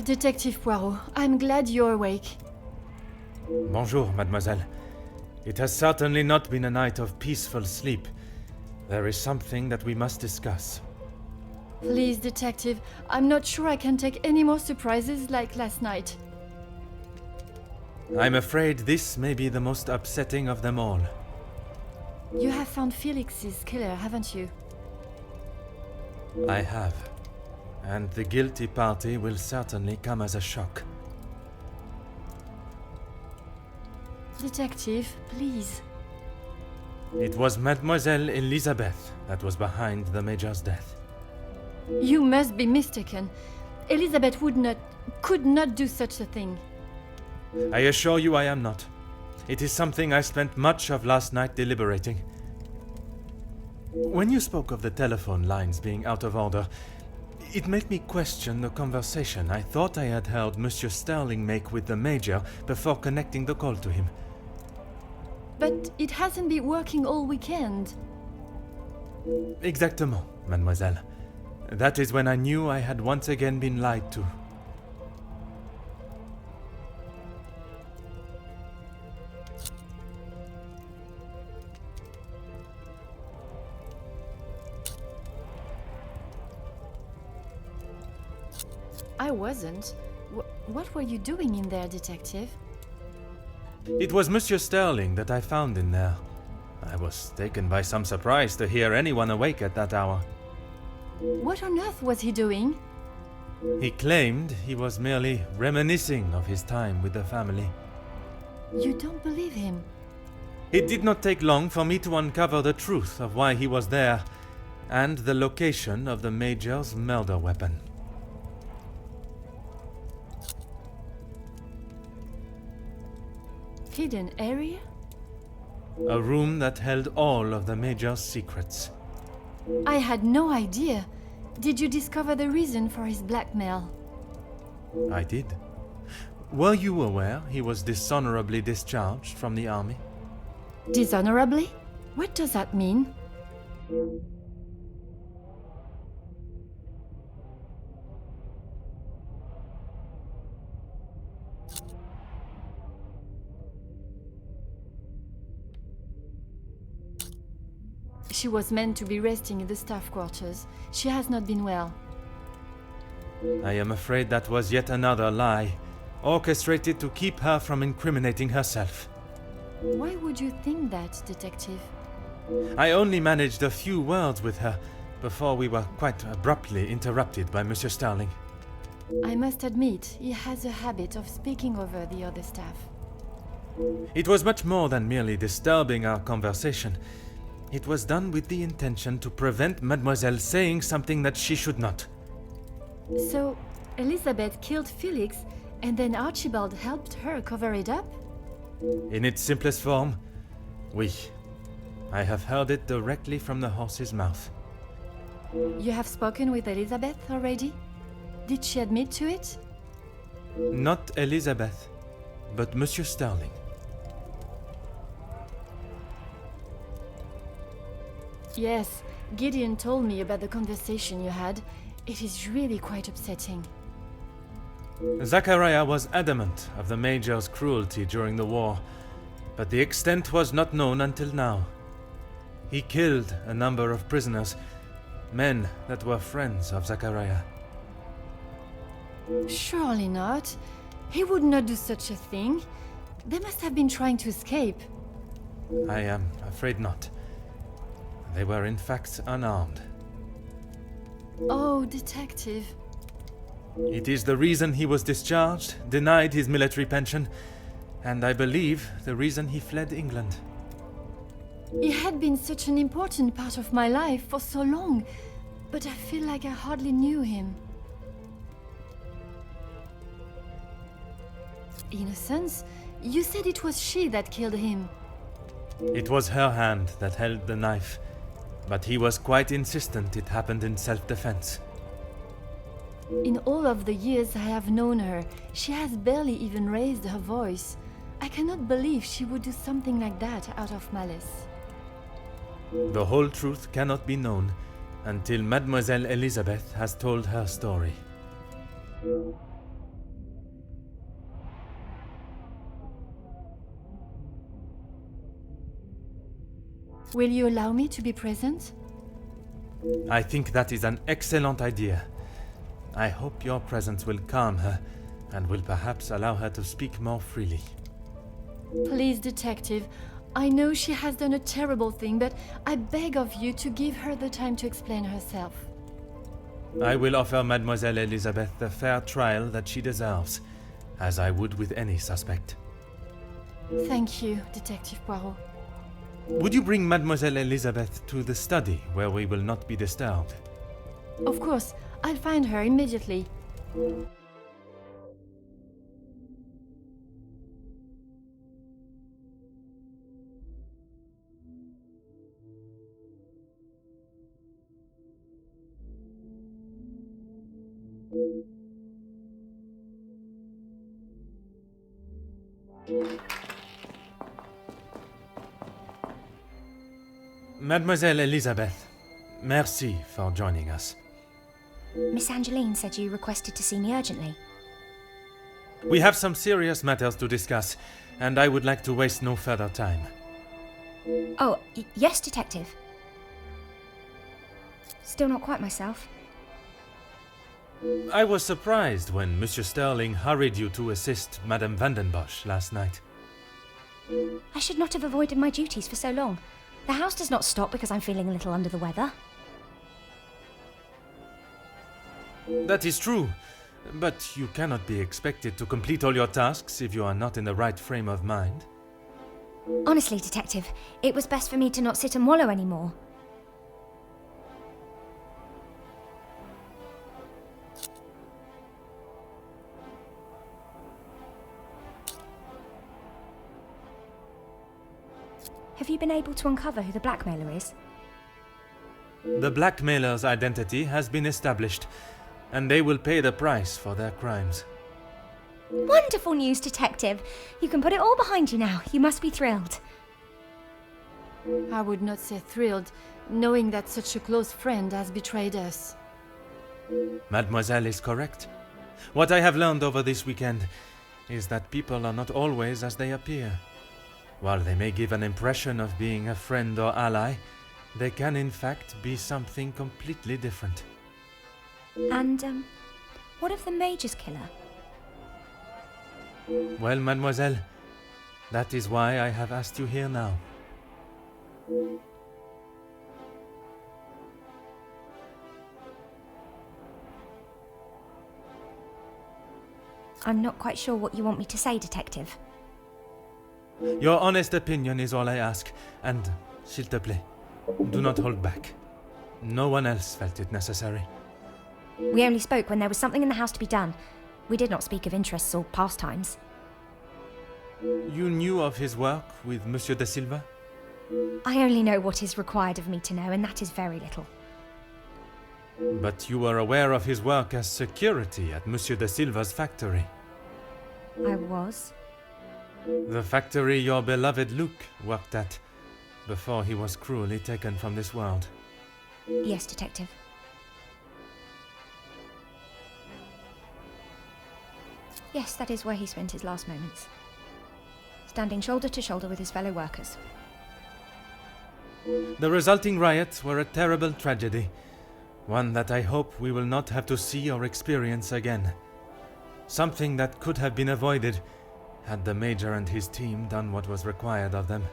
Detective Poirot, I'm glad you're awake. Bonjour, mademoiselle. It has certainly not been a night of peaceful sleep. There is something that we must discuss. Please, detective, I'm not sure I can take any more surprises like last night. I'm afraid this may be the most upsetting of them all. You have found Felix's killer, haven't you? I have. And the guilty party will certainly come as a shock. Detective, please. It was Mademoiselle Elizabeth that was behind the Major's death. You must be mistaken. Elizabeth could not do such a thing. I assure you I am not. It is something I spent much of last night deliberating. When you spoke of the telephone lines being out of order, it made me question the conversation I thought I had heard Monsieur Sterling make with the Major before connecting the call to him. But it hasn't been working all weekend. Exactement, mademoiselle. That is when I knew I had once again been lied to. I wasn't. What were you doing in there, detective? It was Monsieur Sterling that I found in there. I was taken by some surprise to hear anyone awake at that hour. What on earth was he doing? He claimed he was merely reminiscing of his time with the family. You don't believe him? It did not take long for me to uncover the truth of why he was there, and the location of the Major's murder weapon. Hidden area? A room that held all of the Major's secrets. I had no idea. Did you discover the reason for his blackmail? I did. Were you aware he was dishonorably discharged from the army? Dishonorably? What does that mean? She was meant to be resting in the staff quarters. She has not been well. I am afraid that was yet another lie, orchestrated to keep her from incriminating herself. Why would you think that, detective? I only managed a few words with her before we were quite abruptly interrupted by Monsieur Sterling. I must admit, he has a habit of speaking over the other staff. It was much more than merely disturbing our conversation. It was done with the intention to prevent Mademoiselle saying something that she should not. So, Elizabeth killed Felix, and then Archibald helped her cover it up? In its simplest form, oui. I have heard it directly from the horse's mouth. You have spoken with Elizabeth already? Did she admit to it? Not Elizabeth, but Monsieur Sterling. Yes, Gideon told me about the conversation you had. It is really quite upsetting. Zachariah was adamant of the Major's cruelty during the war, but the extent was not known until now. He killed a number of prisoners, men that were friends of Zachariah. Surely not. He would not do such a thing. They must have been trying to escape. I am afraid not. They were in fact unarmed. Oh, detective. It is the reason he was discharged, denied his military pension, and I believe the reason he fled England. He had been such an important part of my life for so long, but I feel like I hardly knew him. In a sense, you said it was she that killed him. It was her hand that held the knife, but he was quite insistent it happened in self-defense. In all of the years I have known her, she has barely even raised her voice. I cannot believe she would do something like that out of malice. The whole truth cannot be known until Mademoiselle Elizabeth has told her story. Will you allow me to be present? I think that is an excellent idea. I hope your presence will calm her and will perhaps allow her to speak more freely. Please, detective, I know she has done a terrible thing, but I beg of you to give her the time to explain herself. I will offer Mademoiselle Elizabeth the fair trial that she deserves, as I would with any suspect. Thank you, Detective Poirot. Would you bring Mademoiselle Elizabeth to the study, where we will not be disturbed? Of course, I'll find her immediately. Mademoiselle Elizabeth, merci for joining us. Miss Angeline said you requested to see me urgently. We have some serious matters to discuss, and I would like to waste no further time. Oh, yes, Detective. Still not quite myself. I was surprised when Monsieur Sterling hurried you to assist Madame Vandenbosch last night. I should not have avoided my duties for so long. The house does not stop because I'm feeling a little under the weather. That is true, but you cannot be expected to complete all your tasks if you are not in the right frame of mind. Honestly, Detective, it was best for me to not sit and wallow anymore. Have you been able to uncover who the blackmailer is? The blackmailer's identity has been established, and they will pay the price for their crimes. Wonderful news, Detective! You can put it all behind you now. You must be thrilled. I would not say thrilled, knowing that such a close friend has betrayed us. Mademoiselle is correct. What I have learned over this weekend is that people are not always as they appear. While they may give an impression of being a friend or ally, they can in fact be something completely different. And, what of the Major's killer? Well, mademoiselle, that is why I have asked you here now. I'm not quite sure what you want me to say, Detective. Your honest opinion is all I ask, and, s'il te plaît, do not hold back. No one else felt it necessary. We only spoke when there was something in the house to be done. We did not speak of interests or pastimes. You knew of his work with Monsieur de Silva? I only know what is required of me to know, and that is very little. But you were aware of his work as security at Monsieur de Silva's factory. I was. The factory your beloved Luke worked at, before he was cruelly taken from this world. Yes, Detective. Yes, that is where he spent his last moments. Standing shoulder to shoulder with his fellow workers. The resulting riots were a terrible tragedy, one that I hope we will not have to see or experience again. Something that could have been avoided had the Major and his team done what was required of them.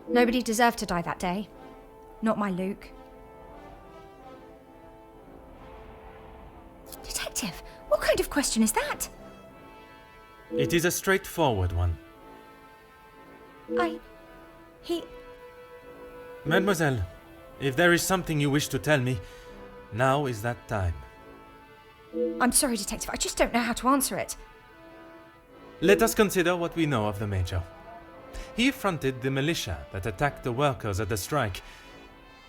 Nobody deserved to die that day. Not my Luke. Detective, what kind of question is that? It is a straightforward one. He... Mademoiselle, if there is something you wish to tell me, now is that time. I'm sorry, Detective, I just don't know how to answer it. Let us consider what we know of the Major. He fronted the militia that attacked the workers at the strike.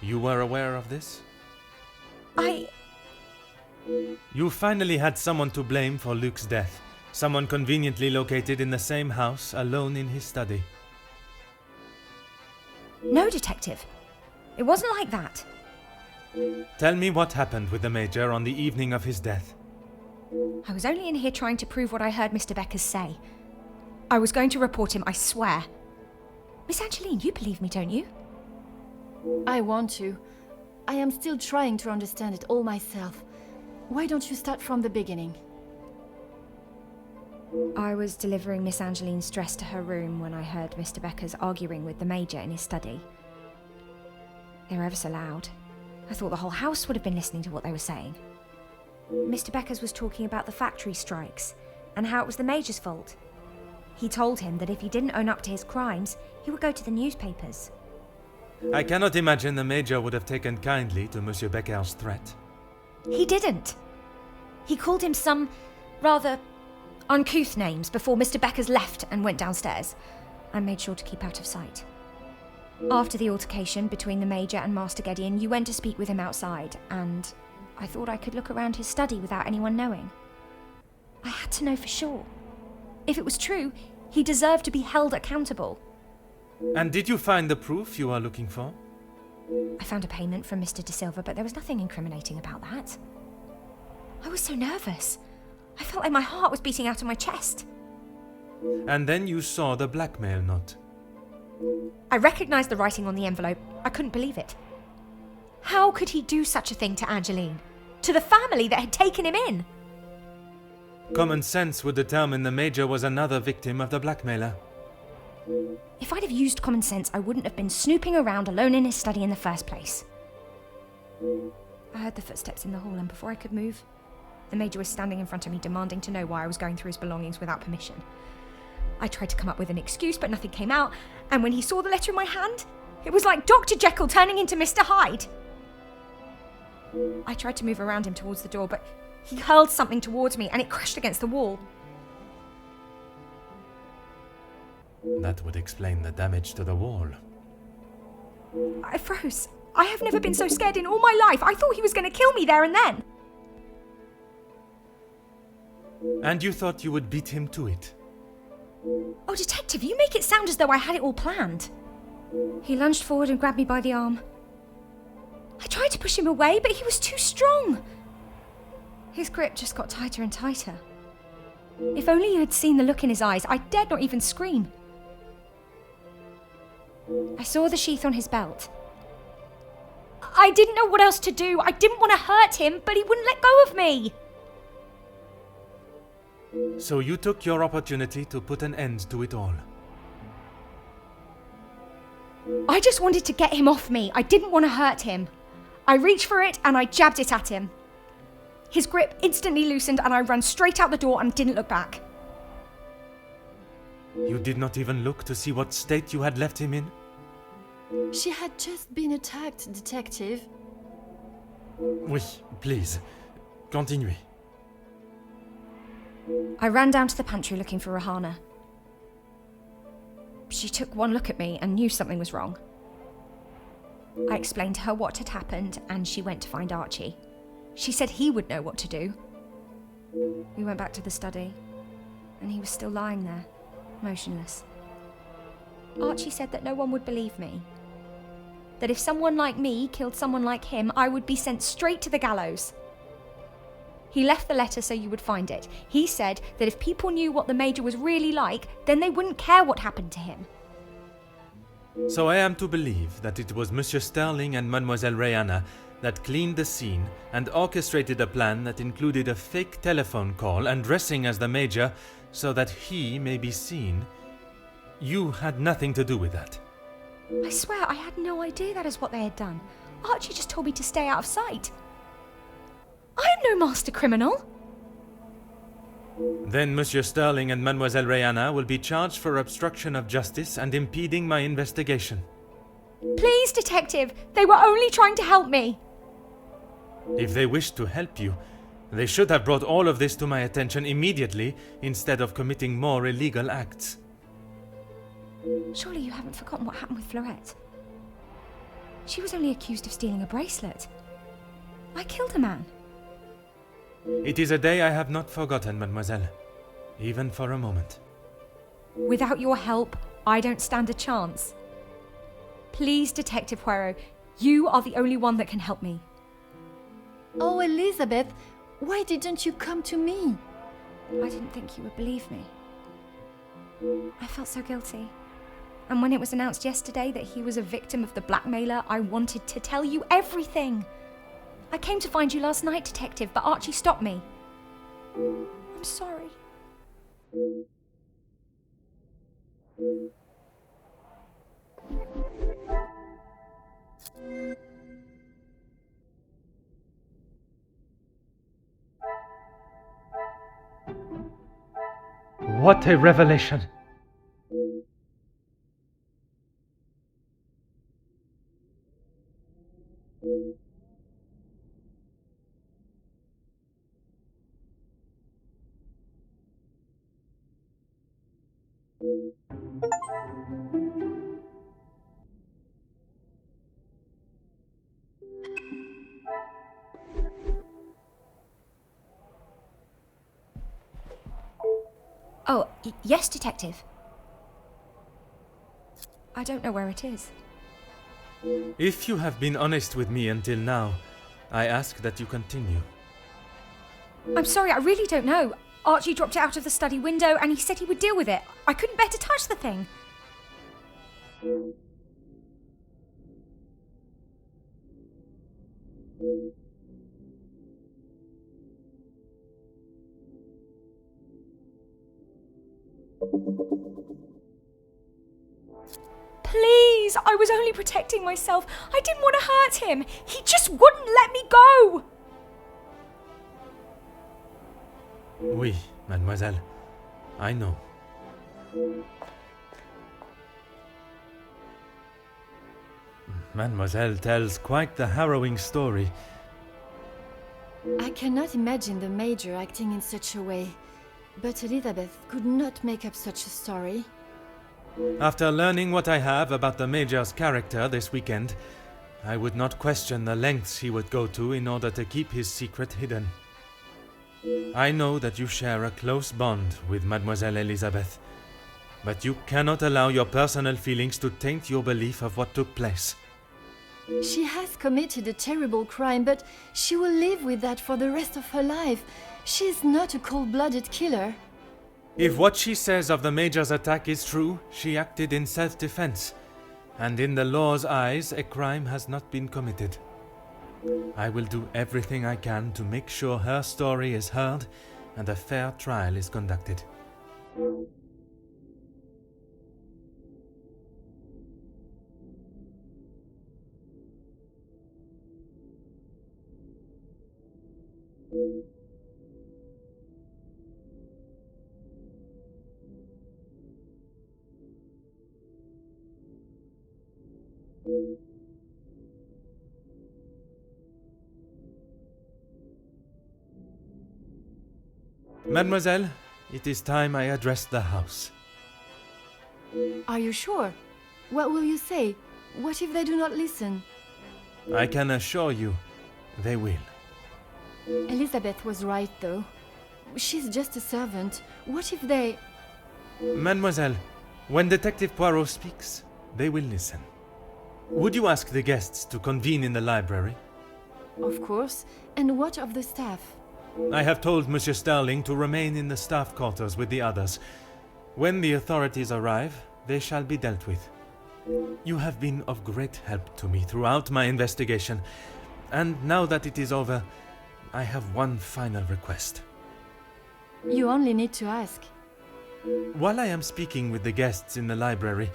You were aware of this? You finally had someone to blame for Luke's death. Someone conveniently located in the same house, alone in his study. No, Detective. It wasn't like that. Tell me what happened with the Major on the evening of his death. I was only in here trying to prove what I heard Mr. Beckers say. I was going to report him, I swear. Miss Angeline, you believe me, don't you? I want to. I am still trying to understand it all myself. Why don't you start from the beginning? I was delivering Miss Angeline's dress to her room when I heard Mr. Beckers arguing with the Major in his study. They were ever so loud. I thought the whole house would have been listening to what they were saying. Mr. Beckers was talking about the factory strikes and how it was the Major's fault. He told him that if he didn't own up to his crimes, he would go to the newspapers. I cannot imagine the Major would have taken kindly to Monsieur Becker's threat. He didn't. He called him some rather uncouth names before Mr. Beckers left and went downstairs. I made sure to keep out of sight. After the altercation between the Major and Master Gideon, you went to speak with him outside, and I thought I could look around his study without anyone knowing. I had to know for sure. If it was true, he deserved to be held accountable. And did you find the proof you are looking for? I found a payment from Mr. De Silva, but there was nothing incriminating about that. I was so nervous. I felt like my heart was beating out of my chest. And then you saw the blackmail note. I recognised the writing on the envelope. I couldn't believe it. How could he do such a thing to Angeline? To the family that had taken him in? Common sense would determine the Major was another victim of the blackmailer. If I'd have used common sense, I wouldn't have been snooping around alone in his study in the first place. I heard the footsteps in the hall, and before I could move, the Major was standing in front of me, demanding to know why I was going through his belongings without permission. I tried to come up with an excuse, but nothing came out, and when he saw the letter in my hand, it was like Dr. Jekyll turning into Mr. Hyde. I tried to move around him towards the door, but he hurled something towards me, and it crashed against the wall. That would explain the damage to the wall. I froze. I have never been so scared in all my life. I thought he was going to kill me there and then. And you thought you would beat him to it? Oh, Detective, you make it sound as though I had it all planned. He lunged forward and grabbed me by the arm. I tried to push him away, but he was too strong. His grip just got tighter and tighter. If only you had seen the look in his eyes, I dared not even scream. I saw the sheath on his belt. I didn't know what else to do. I didn't want to hurt him, but he wouldn't let go of me. So you took your opportunity to put an end to it all. I just wanted to get him off me. I didn't want to hurt him. I reached for it and I jabbed it at him. His grip instantly loosened and I ran straight out the door and didn't look back. You did not even look to see what state you had left him in? She had just been attacked, Detective. Oui, please. Continuez. I ran down to the pantry looking for Rahana. She took one look at me and knew something was wrong. I explained to her what had happened and she went to find Archie. She said he would know what to do. We went back to the study and he was still lying there, motionless. Archie said that no one would believe me. That if someone like me killed someone like him, I would be sent straight to the gallows. He left the letter so you would find it. He said that if people knew what the Major was really like, then they wouldn't care what happened to him. So I am to believe that it was Monsieur Sterling and Mademoiselle Rihanna that cleaned the scene and orchestrated a plan that included a fake telephone call and dressing as the Major so that he may be seen. You had nothing to do with that. I swear I had no idea that is what they had done. Archie just told me to stay out of sight. I am no master criminal. Then Monsieur Sterling and Mademoiselle Rihanna will be charged for obstruction of justice and impeding my investigation. Please, Detective, they were only trying to help me. If they wished to help you, they should have brought all of this to my attention immediately instead of committing more illegal acts. Surely you haven't forgotten what happened with Fleurette. She was only accused of stealing a bracelet. I killed a man. It is a day I have not forgotten, mademoiselle, even for a moment. Without your help, I don't stand a chance. Please, Detective Poirot, you are the only one that can help me. Oh, Elizabeth, why didn't you come to me? I didn't think you would believe me. I felt so guilty. And when it was announced yesterday that he was a victim of the blackmailer, I wanted to tell you everything. I came to find you last night, Detective, but Archie stopped me. I'm sorry. What a revelation! Oh, yes, Detective. I don't know where it is. If you have been honest with me until now, I ask that you continue. I'm sorry, I really don't know. Archie dropped it out of the study window and he said he would deal with it. I couldn't bear to touch the thing. Please, I was only protecting myself. I didn't want to hurt him. He just wouldn't let me go. Oui, mademoiselle. I know. Mademoiselle tells quite the harrowing story. I cannot imagine the Major acting in such a way. But Elizabeth could not make up such a story. After learning what I have about the Major's character this weekend, I would not question the lengths he would go to in order to keep his secret hidden. I know that you share a close bond with Mademoiselle Elizabeth, but you cannot allow your personal feelings to taint your belief of what took place. She has committed a terrible crime, but she will live with that for the rest of her life. She is not a cold-blooded killer. If what she says of the Major's attack is true, she acted in self-defense, and in the law's eyes, a crime has not been committed. I will do everything I can to make sure her story is heard and a fair trial is conducted. Mademoiselle, it is time I address the house. Are you sure? What will you say? What if they do not listen? I can assure you, they will. Elizabeth was right, though. She's just a servant. What if they... Mademoiselle, when Detective Poirot speaks, they will listen. Would you ask the guests to convene in the library? Of course. And what of the staff? I have told Monsieur Sterling to remain in the staff quarters with the others. When the authorities arrive, they shall be dealt with. You have been of great help to me throughout my investigation, and now that it is over, I have one final request. You only need to ask. While I am speaking with the guests in the library,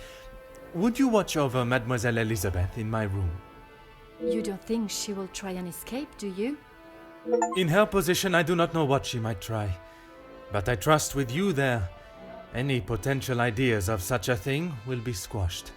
would you watch over Mademoiselle Elizabeth in my room? You don't think she will try and escape, do you? In her position, I do not know what she might try. But I trust with you there, any potential ideas of such a thing will be squashed.